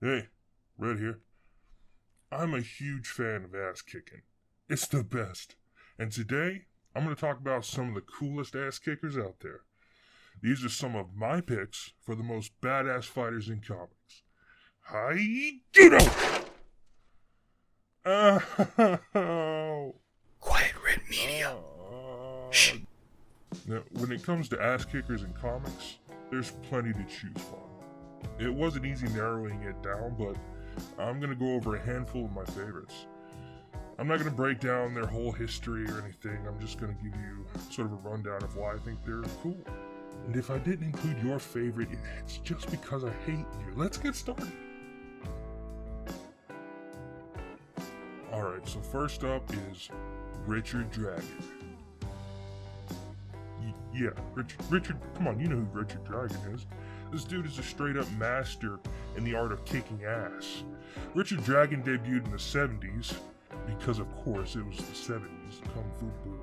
Hey, Red here. I'm a huge fan of ass kicking. It's the best. And today, I'm going to talk about some of the coolest ass kickers out there. These are some of my picks for the most badass fighters in comics. Hi, Judo! Quiet Red Media. Shh. Now, when it comes to ass kickers in comics, there's plenty to choose from. It wasn't easy narrowing it down, but I'm going to go over a handful of my favorites. I'm not going to break down their whole history or anything. I'm just going to give you sort of a rundown of why I think they're cool. And if I didn't include your favorite, it's just because I hate you. Let's get started. Alright, so first up is Richard Dragon. Yeah, Richard, come on, you know who Richard Dragon is. This dude is a straight up master in the art of kicking ass. Richard Dragon debuted in the 70s, because of course it was the 70s, the Kung Fu boom.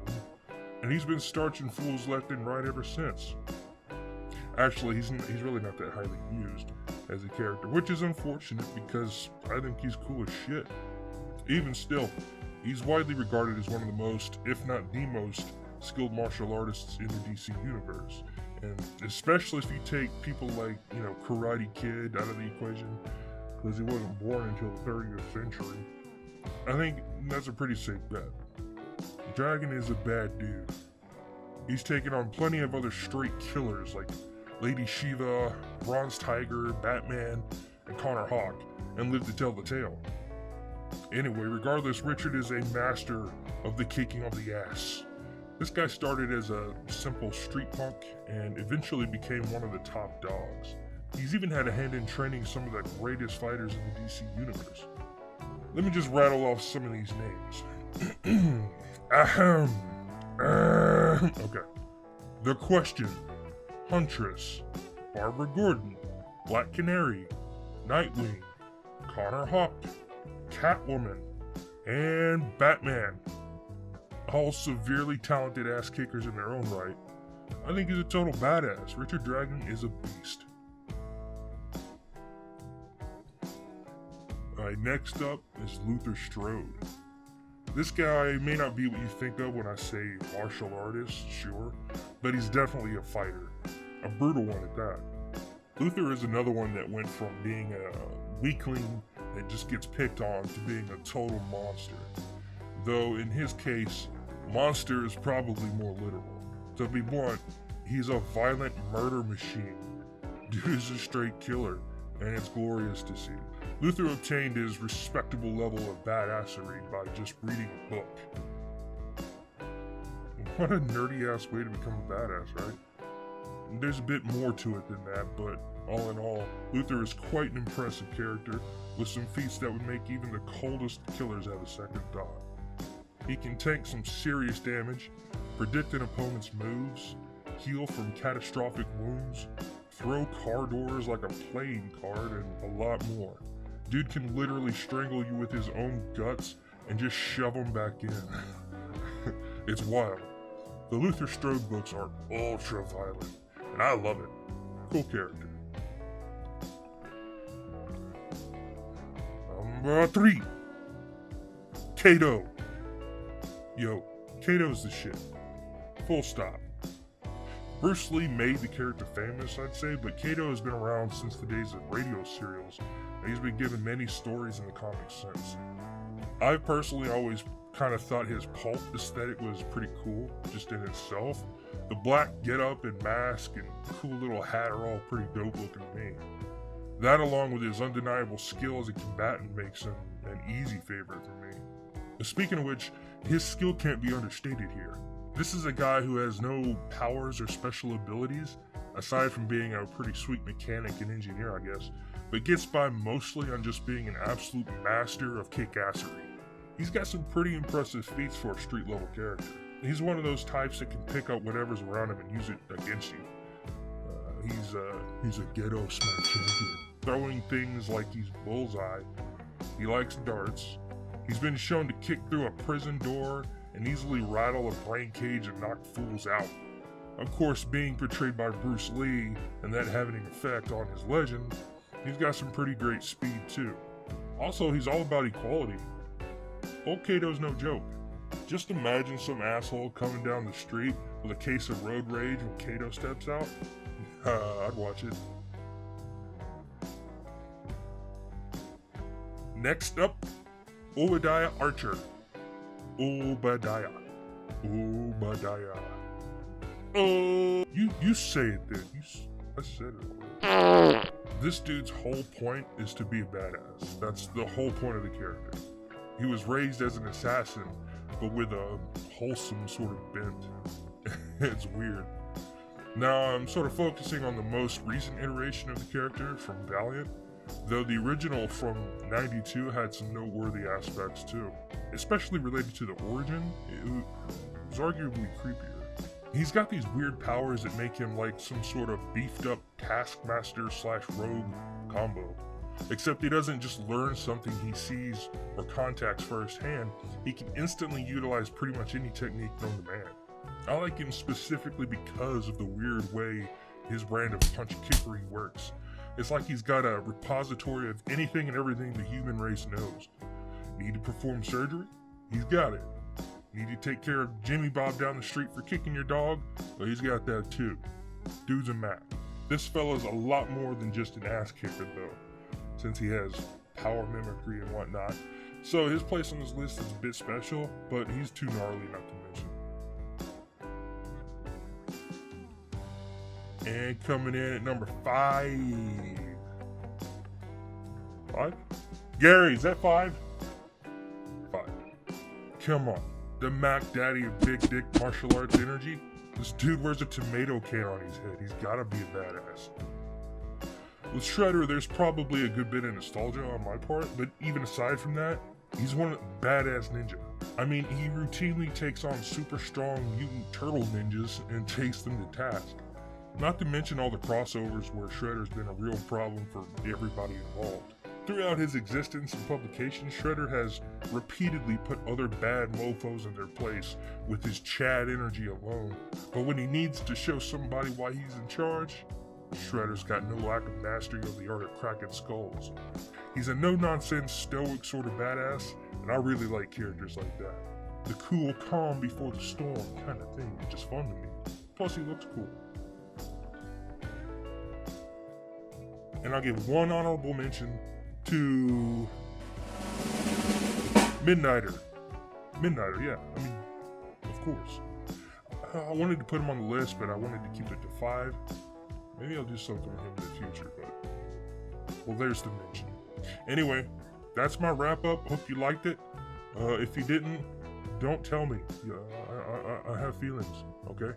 And he's been starching fools left and right ever since. Actually, he's really not that highly used as a character, which is unfortunate because I think he's cool as shit. Even still, he's widely regarded as one of the most, if not the most, skilled martial artists in the DC universe. And especially if you take people like, Karate Kid out of the equation, because he wasn't born until the 30th century, I think that's a pretty safe bet. Dragon is a bad dude. He's taken on plenty of other straight killers like Lady Shiva, Bronze Tiger, Batman, and Connor Hawk, and lived to tell the tale. Anyway, regardless, Richard is a master of the kicking of the ass. This guy started as a simple street punk and eventually became one of the top dogs. He's even had a hand in training some of the greatest fighters in the DC universe. Let me just rattle off some of these names. Okay. The Question, Huntress, Barbara Gordon, Black Canary, Nightwing, Connor Hawk, Catwoman, and Batman. All severely talented ass kickers in their own right. I think he's a total badass. Richard Dragon is a beast. Alright, next up is Luther Strode. This guy may not be what you think of when I say martial artist, sure, but he's definitely a fighter. A brutal one at that. Luther is another one that went from being a weakling that just gets picked on to being a total monster. Though in his case, monster is probably more literal. To be blunt, he's a violent murder machine. Dude is a straight killer, and it's glorious to see. Luther obtained his respectable level of badassery by just reading a book. What a nerdy ass way to become a badass, right? There's a bit more to it than that, but all in all, Luther is quite an impressive character with some feats that would make even the coldest killers have a second thought. He can take some serious damage, predict an opponent's moves, heal from catastrophic wounds, throw car doors like a playing card, and a lot more. Dude can literally strangle you with his own guts and just shove them back in. It's wild. The Luther Strode books are ultra violent, and I love it. Cool character. Number 3. Kato. Yo, Kato's the shit. Full stop. Bruce Lee made the character famous, I'd say, but Kato has been around since the days of radio serials, and he's been given many stories in the comics since. I personally always kind of thought his pulp aesthetic was pretty cool, just in itself. The black getup and mask and cool little hat are all pretty dope looking to me. That, along with his undeniable skill as a combatant, makes him an easy favorite for me. Speaking of which, his skill can't be understated here. This is a guy who has no powers or special abilities, aside from being a pretty sweet mechanic and engineer, I guess, but gets by mostly on just being an absolute master of kick-assery. He's got some pretty impressive feats for a street-level character. He's one of those types that can pick up whatever's around him and use it against you. He's a ghetto smack champion, throwing things like he's bullseye. He likes darts. He's been shown to kick through a prison door and easily rattle a brain cage and knock fools out. Of course, being portrayed by Bruce Lee and that having an effect on his legend, He's got some pretty great speed too. Also, he's all about equality. Old Kato's no joke. Just imagine some asshole coming down the street with a case of road rage when Kato steps out. I'd watch it. Next up, Oladaya Archer. Obadiah. Oh, you say it then. I said it. This dude's whole point is to be a badass. That's the whole point of the character. He was raised as an assassin, but with a wholesome sort of bent. It's weird. Now I'm sort of focusing on the most recent iteration of the character from Valiant, though the original from '92 had some noteworthy aspects too, especially related to the origin. It was arguably creepier. He's got these weird powers that make him like some sort of beefed up taskmaster / rogue combo. Except he doesn't just learn something he sees or contacts firsthand, he can instantly utilize pretty much any technique known to man. I like him specifically because of the weird way his brand of punch-kickery works. It's like he's got a repository of anything and everything the human race knows. Need to perform surgery? He's got it. Need to take care of Jimmy Bob down the street for kicking your dog? Well, he's got that too. Dude's a Mac. This fella's a lot more than just an ass kicker though, since he has power mimicry and whatnot. So his place on this list is a bit special, but he's too gnarly not to mention. And coming in at number 5. 5? Gary, is that 5? 5. Come on. The Mac Daddy of big dick martial arts energy? This dude wears a tomato can on his head. He's gotta be a badass. With Shredder, there's probably a good bit of nostalgia on my part, but even aside from that, he's one badass ninja. I mean, he routinely takes on super strong mutant turtle ninjas and takes them to task. Not to mention all the crossovers where Shredder's been a real problem for everybody involved. Throughout his existence and publication, Shredder has repeatedly put other bad mofos in their place with his Chad energy alone. But when he needs to show somebody why he's in charge, Shredder's got no lack of mastery of the art of cracking skulls. He's a no-nonsense, stoic sort of badass, and I really like characters like that. The cool calm before the storm kind of thing is just fun to me. Plus he looks cool. And I'll give one honorable mention to Midnighter. Midnighter, yeah, I mean, of course. I wanted to put him on the list, but I wanted to keep it to 5. Maybe I'll do something with him in the future, but, well, there's the mention. Anyway, that's my wrap up. Hope you liked it. If you didn't, don't tell me. I have feelings, okay?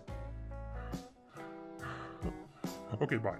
Okay, bye.